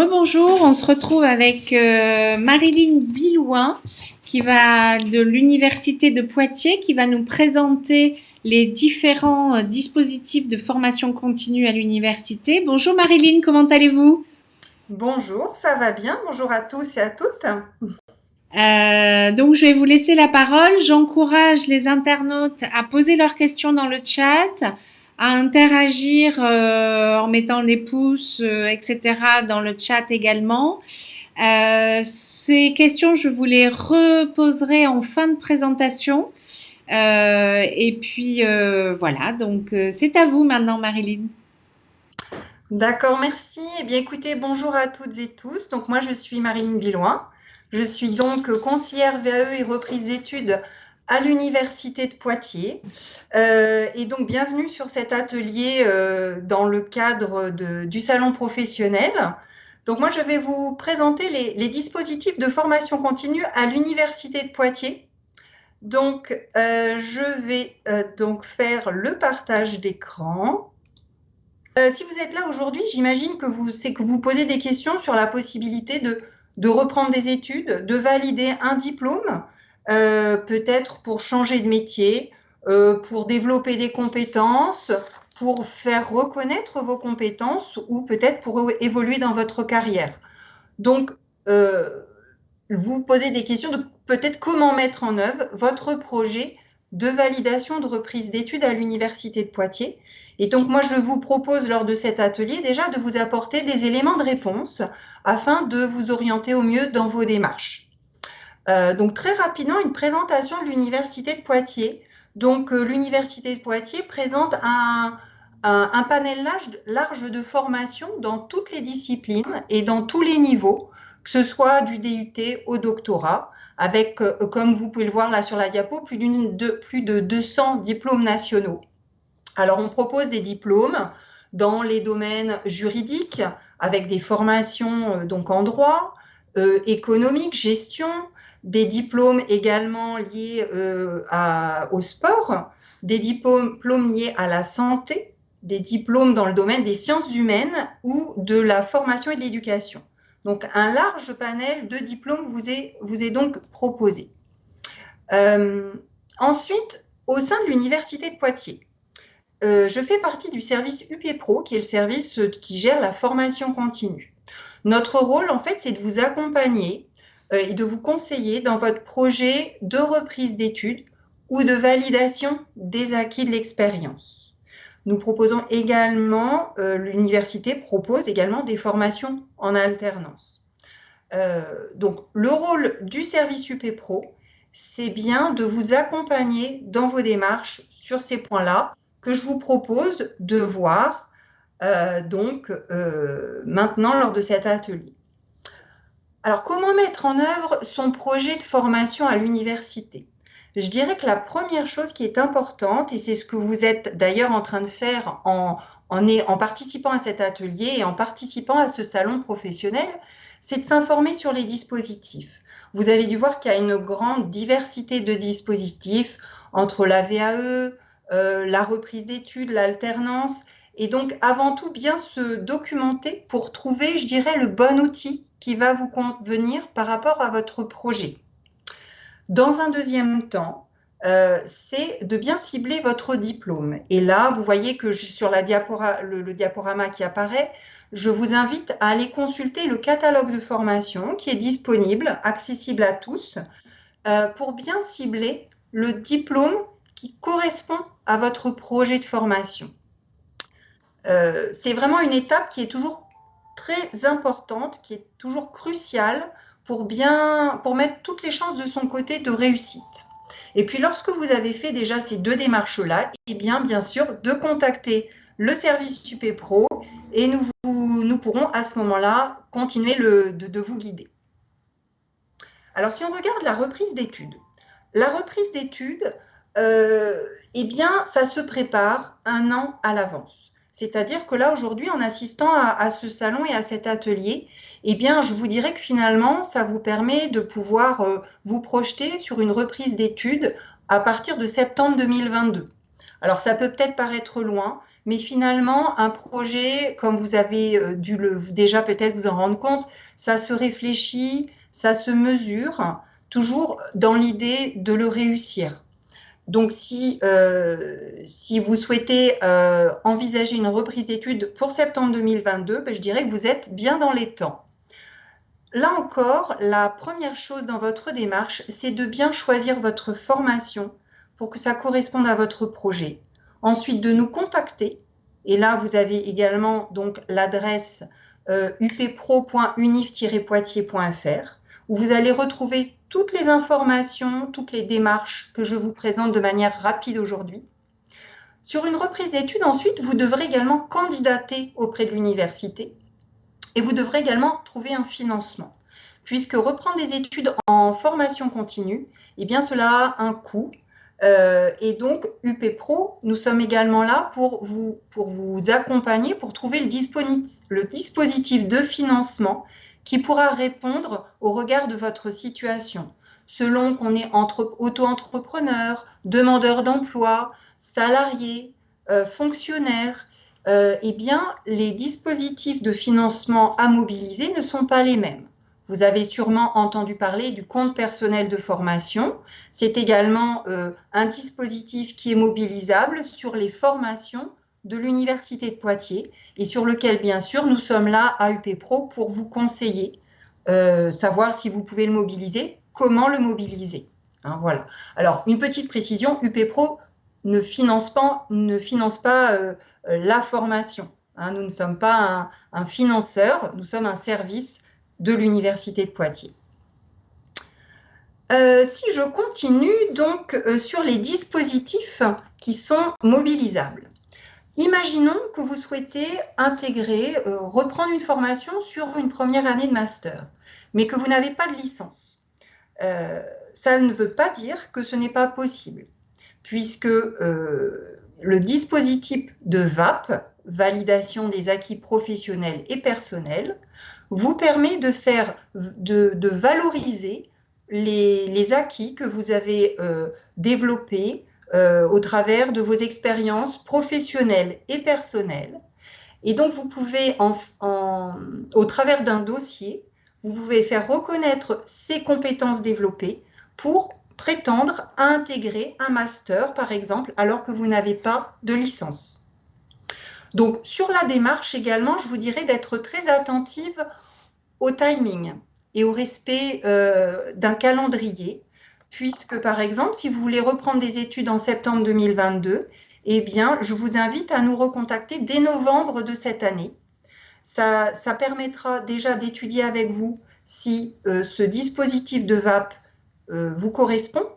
Rebonjour, on se retrouve avec Marilyn Billouin de l'Université de Poitiers qui va nous présenter les différents dispositifs de formation continue à l'université. Bonjour Marilyn, comment allez-vous? Bonjour, ça va bien. Bonjour à tous et à toutes. Donc je vais vous laisser la parole. J'encourage les internautes à poser leurs questions dans le chat, à interagir en mettant les pouces, etc. dans le chat également. Ces questions, je vous les reposerai en fin de présentation. Et puis voilà, donc c'est à vous maintenant, Marilyn. D'accord, merci. Eh bien, écoutez, bonjour à toutes et tous. Donc, moi, je suis Marilyn Billouin. Je suis donc conseillère VAE et reprise d'études à l'Université de Poitiers. Et donc, bienvenue sur cet atelier dans le cadre du salon professionnel. Donc, moi, je vais vous présenter les dispositifs de formation continue à l'Université de Poitiers. Donc, je vais donc faire le partage d'écran. Si vous êtes là aujourd'hui, j'imagine que vous posez des questions sur la possibilité de reprendre des études, de valider un diplôme, peut-être pour changer de métier, pour développer des compétences, pour faire reconnaître vos compétences ou peut-être pour évoluer dans votre carrière. Donc, vous posez des questions de peut-être comment mettre en œuvre votre projet de validation de reprise d'études à l'Université de Poitiers. Et donc, moi, je vous propose lors de cet atelier déjà de vous apporter des éléments de réponse afin de vous orienter au mieux dans vos démarches. Donc, très rapidement, une présentation de l'Université de Poitiers. Donc, l'Université de Poitiers présente un panel large de formation dans toutes les disciplines et dans tous les niveaux, que ce soit du DUT au doctorat, avec, comme vous pouvez le voir là sur la diapo, plus de 200 diplômes nationaux. Alors, on propose des diplômes dans les domaines juridiques, avec des formations donc en droit, économique, gestion, des diplômes également liés au sport, des diplômes liés à la santé, des diplômes dans le domaine des sciences humaines ou de la formation et de l'éducation. Donc, un large panel de diplômes vous est donc proposé. Ensuite, au sein de l'Université de Poitiers, je fais partie du service UPPro, qui est le service qui gère la formation continue. Notre rôle, en fait, c'est de vous accompagner et de vous conseiller dans votre projet de reprise d'études ou de validation des acquis de l'expérience. Nous proposons également, l'université propose également des formations en alternance. Donc, le rôle du service UPPro, c'est bien de vous accompagner dans vos démarches sur ces points-là que je vous propose de voir maintenant lors de cet atelier. Alors, comment mettre en œuvre son projet de formation à l'université? Je dirais que la première chose qui est importante, et c'est ce que vous êtes d'ailleurs en train de faire en participant à cet atelier et en participant à ce salon professionnel, c'est de s'informer sur les dispositifs. Vous avez dû voir qu'il y a une grande diversité de dispositifs entre la VAE, la reprise d'études, l'alternance, et donc avant tout bien se documenter pour trouver, je dirais, le bon outil qui va vous convenir par rapport à votre projet. Dans un deuxième temps, c'est de bien cibler votre diplôme. Et là, vous voyez que sur le diaporama qui apparaît, je vous invite à aller consulter le catalogue de formation qui est disponible, accessible à tous, pour bien cibler le diplôme qui correspond à votre projet de formation. C'est vraiment une étape qui est toujours très importante, qui est toujours cruciale pour mettre toutes les chances de son côté de réussite. Et puis, lorsque vous avez fait déjà ces deux démarches-là, eh bien sûr, de contacter le service UPPro et nous pourrons à ce moment-là continuer de vous guider. Alors, si on regarde la reprise d'études, eh bien, ça se prépare un an à l'avance. C'est-à-dire que là, aujourd'hui, en assistant à ce salon et à cet atelier, eh bien, je vous dirais que finalement, ça vous permet de pouvoir vous projeter sur une reprise d'études à partir de septembre 2022. Alors, ça peut peut-être paraître loin, mais finalement, un projet, comme vous avez déjà peut-être vous en rendre compte, ça se réfléchit, ça se mesure, toujours dans l'idée de le réussir. Donc, si vous souhaitez envisager une reprise d'études pour septembre 2022, ben, je dirais que vous êtes bien dans les temps. Là encore, la première chose dans votre démarche, c'est de bien choisir votre formation pour que ça corresponde à votre projet. Ensuite, de nous contacter. Et là, vous avez également donc l'adresse uppro.unif-poitiers.fr où vous allez retrouver toutes les informations, toutes les démarches que je vous présente de manière rapide aujourd'hui. Sur une reprise d'études, ensuite, vous devrez également candidater auprès de l'université et vous devrez également trouver un financement. Puisque reprendre des études en formation continue, eh bien, cela a un coût. Et donc, UP Pro, nous sommes également là pour vous accompagner, pour trouver le dispositif de financement qui pourra répondre au regard de votre situation. Selon qu'on est auto-entrepreneur, demandeur d'emploi, salarié, fonctionnaire, eh bien, les dispositifs de financement à mobiliser ne sont pas les mêmes. Vous avez sûrement entendu parler du compte personnel de formation. C'est également un dispositif qui est mobilisable sur les formations de l'Université de Poitiers et sur lequel, bien sûr, nous sommes là à UP Pro pour vous conseiller, savoir si vous pouvez le mobiliser, comment le mobiliser. Hein, voilà. Alors, une petite précision, UP Pro ne finance pas la formation. Hein, nous ne sommes pas un financeur, nous sommes un service de l'Université de Poitiers. Si je continue donc sur les dispositifs qui sont mobilisables. Imaginons que vous souhaitez intégrer, reprendre une formation sur une première année de master, mais que vous n'avez pas de licence. Ça ne veut pas dire que ce n'est pas possible, puisque le dispositif de VAP, validation des acquis professionnels et personnels, vous permet de valoriser les acquis que vous avez développés au travers de vos expériences professionnelles et personnelles. Et donc, vous pouvez, au travers d'un dossier, vous pouvez faire reconnaître ces compétences développées pour prétendre à intégrer un master, par exemple, alors que vous n'avez pas de licence. Donc, sur la démarche également, je vous dirais d'être très attentive au timing et au respect d'un calendrier, puisque, par exemple, si vous voulez reprendre des études en septembre 2022, eh bien, je vous invite à nous recontacter dès novembre de cette année. Ça permettra déjà d'étudier avec vous si ce dispositif de VAP vous correspond,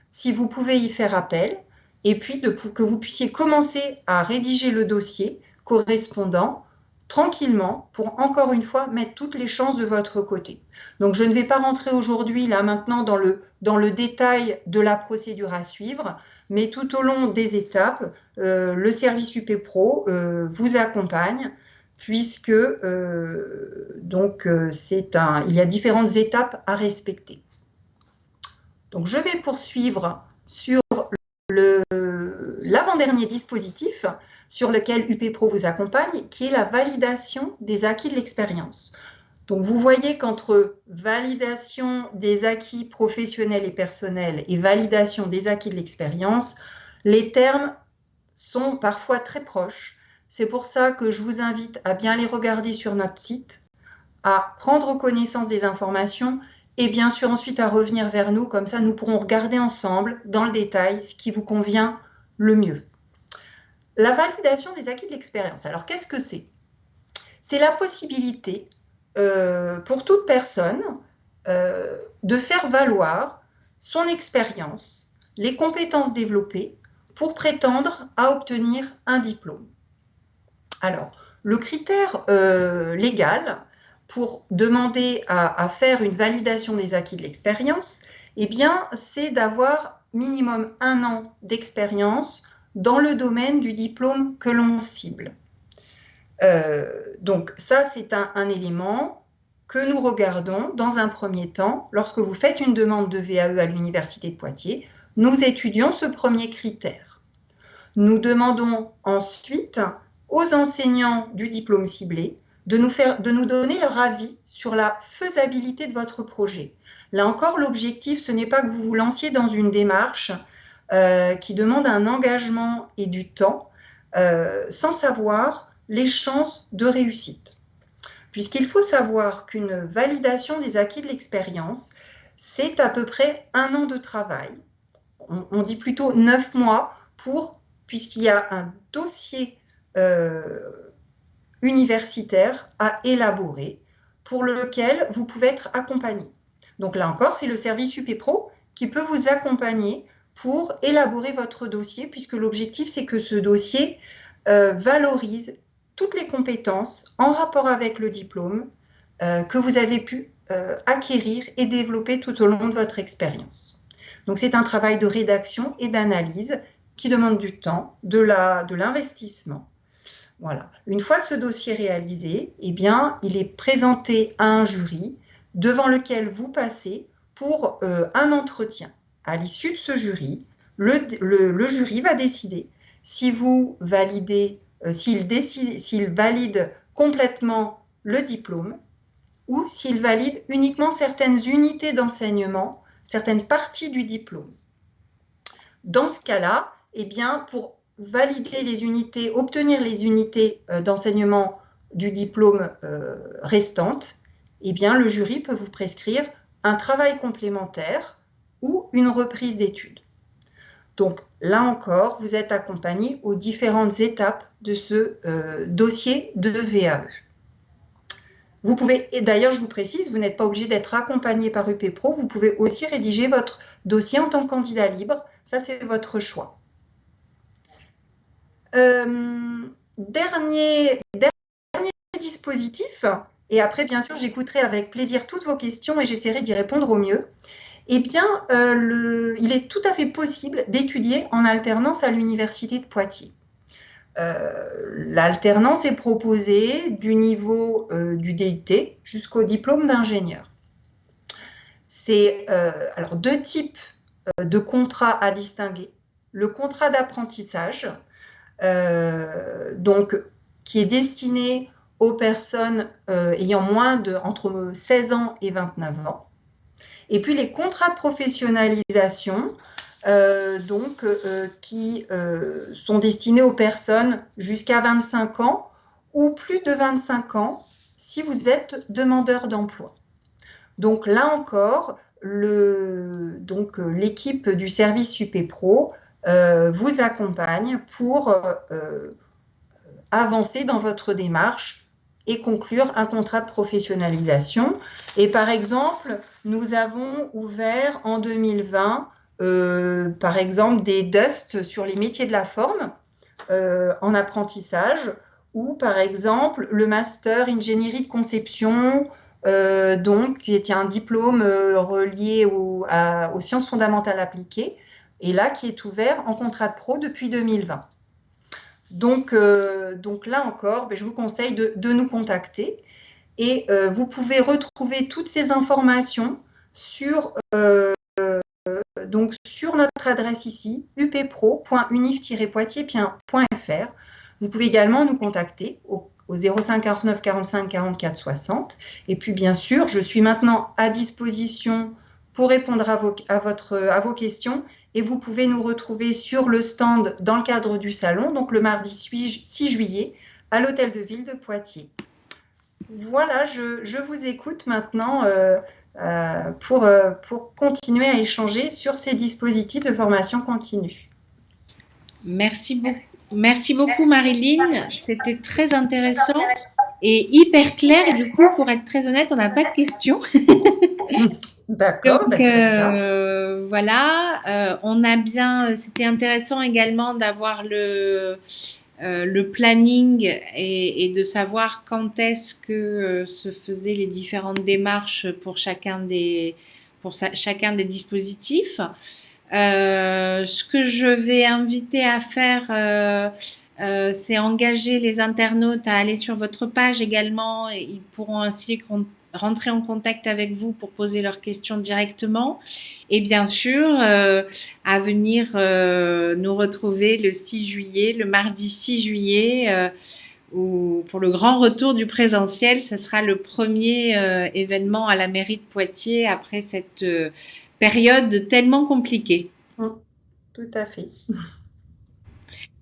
si vous pouvez y faire appel, et puis que vous puissiez commencer à rédiger le dossier correspondant tranquillement pour, encore une fois, mettre toutes les chances de votre côté. Donc, je ne vais pas rentrer aujourd'hui, là, maintenant, dans le détail de la procédure à suivre, mais tout au long des étapes, le service UP Pro vous accompagne, puisque il y a différentes étapes à respecter. Donc, je vais poursuivre sur l'avant-dernier dispositif sur lequel UP Pro vous accompagne, qui est la validation des acquis de l'expérience. Donc, vous voyez qu'entre validation des acquis professionnels et personnels et validation des acquis de l'expérience, les termes sont parfois très proches. C'est pour ça que je vous invite à bien les regarder sur notre site, à prendre connaissance des informations et bien sûr ensuite à revenir vers nous, comme ça nous pourrons regarder ensemble dans le détail ce qui vous convient le mieux. La validation des acquis de l'expérience. Alors qu'est-ce que c'est? C'est la possibilité pour toute personne de faire valoir son expérience, les compétences développées pour prétendre à obtenir un diplôme. Alors, le critère légal pour demander à faire une validation des acquis de l'expérience, eh bien, c'est d'avoir minimum 1 an d'expérience dans le domaine du diplôme que l'on cible. Donc, ça, c'est un élément que nous regardons dans un premier temps. Lorsque vous faites une demande de VAE à l'Université de Poitiers, nous étudions ce premier critère. Nous demandons ensuite aux enseignants du diplôme ciblé de nous donner leur avis sur la faisabilité de votre projet. Là encore, l'objectif, ce n'est pas que vous vous lanciez dans une démarche qui demande un engagement et du temps sans savoir les chances de réussite. Puisqu'il faut savoir qu'une validation des acquis de l'expérience, c'est à peu près 1 an de travail. On dit plutôt 9 mois puisqu'il y a un dossier universitaire à élaborer pour lequel vous pouvez être accompagné. Donc là encore, c'est le service UP Pro qui peut vous accompagner pour élaborer votre dossier, puisque l'objectif, c'est que ce dossier valorise toutes les compétences en rapport avec le diplôme que vous avez pu acquérir et développer tout au long de votre expérience. Donc c'est un travail de rédaction et d'analyse qui demande du temps, de l'investissement. Voilà. Une fois ce dossier réalisé, eh bien, il est présenté à un jury devant lequel vous passez pour un entretien. À l'issue de ce jury, le jury va décider si vous validez, s'il valide complètement le diplôme ou s'il valide uniquement certaines unités d'enseignement, certaines parties du diplôme. Dans ce cas-là, eh bien, pour valider les unités, obtenir les unités d'enseignement du diplôme restantes, eh bien, le jury peut vous prescrire un travail complémentaire ou une reprise d'études. Donc, là encore, vous êtes accompagné aux différentes étapes de ce dossier de VAE. Vous pouvez, et d'ailleurs, je vous précise, vous n'êtes pas obligé d'être accompagné par UP Pro, vous pouvez aussi rédiger votre dossier en tant que candidat libre, ça c'est votre choix. Dernier dispositif, et après bien sûr j'écouterai avec plaisir toutes vos questions et j'essaierai d'y répondre au mieux. Eh bien, il est tout à fait possible d'étudier en alternance à l'Université de Poitiers. L'alternance est proposée du niveau du DUT jusqu'au diplôme d'ingénieur. C'est alors 2 types de contrats à distinguer. Le contrat d'apprentissage, donc qui est destiné aux personnes ayant entre 16 ans et 29 ans. Et puis les contrats de professionnalisation, qui sont destinés aux personnes jusqu'à 25 ans ou plus de 25 ans si vous êtes demandeur d'emploi. Donc là encore, l'équipe du service UP Pro vous accompagne pour avancer dans votre démarche et conclure un contrat de professionnalisation. Et par exemple, nous avons ouvert en 2020, par exemple, des DUST sur les métiers de la forme en apprentissage, ou par exemple le master ingénierie de conception, qui était un diplôme relié aux sciences fondamentales appliquées, et là qui est ouvert en contrat de pro depuis 2020. Donc là encore, je vous conseille de nous contacter et vous pouvez retrouver toutes ces informations sur notre adresse ici, uppro.unif-poitiers.fr. Vous pouvez également nous contacter au 05 49 45 44 60. Et puis bien sûr, je suis maintenant à disposition pour répondre à vos questions. Et vous pouvez nous retrouver sur le stand dans le cadre du salon, donc le mardi 6 juillet, à l'Hôtel de Ville de Poitiers. Voilà, je vous écoute maintenant pour continuer à échanger sur ces dispositifs de formation continue. Merci beaucoup Marilyn, c'était très intéressant et hyper clair. Et du coup, pour être très honnête, on n'a pas de questions. D'accord, donc voilà, on a bien. C'était intéressant également d'avoir le planning et de savoir quand est-ce que se faisaient les différentes démarches pour chacun des dispositifs. Ce que je vais inviter à faire, c'est engager les internautes à aller sur votre page également. Et ils pourront ainsi rentrer en contact avec vous pour poser leurs questions directement. Et bien sûr, à venir nous retrouver le 6 juillet, le mardi 6 juillet, pour le grand retour du présentiel. Ce sera le premier événement à la mairie de Poitiers après cette période tellement compliquée. Tout à fait.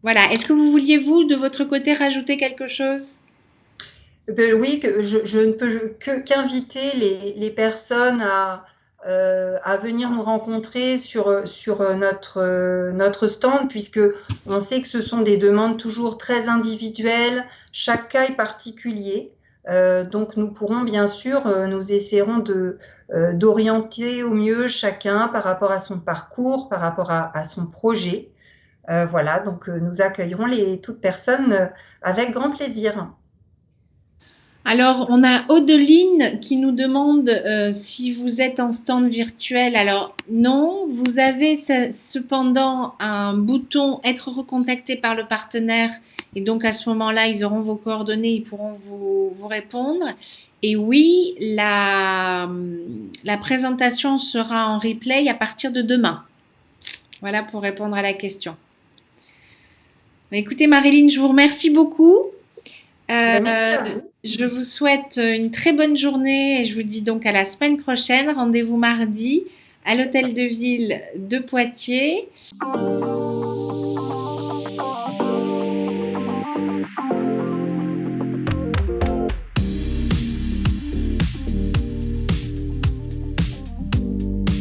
Voilà. Est-ce que vous vouliez, vous, de votre côté, rajouter quelque chose? Oui, je ne peux qu'inviter les personnes à venir nous rencontrer sur notre stand, puisque on sait que ce sont des demandes toujours très individuelles, chaque cas est particulier. Donc nous pourrons bien sûr, nous essaierons d'orienter au mieux chacun par rapport à son parcours, par rapport à son projet. Voilà, donc nous accueillerons toutes personnes avec grand plaisir. Alors, on a Audeline qui nous demande si vous êtes en stand virtuel. Alors, non, vous avez cependant un bouton être recontacté par le partenaire et donc à ce moment-là, ils auront vos coordonnées, ils pourront vous répondre. Et oui, la présentation sera en replay à partir de demain. Voilà pour répondre à la question. Écoutez, Marilyn, je vous remercie beaucoup. Merci à vous. Je vous souhaite une très bonne journée et je vous dis donc à la semaine prochaine. Rendez-vous mardi à l'Hôtel de Ville de Poitiers.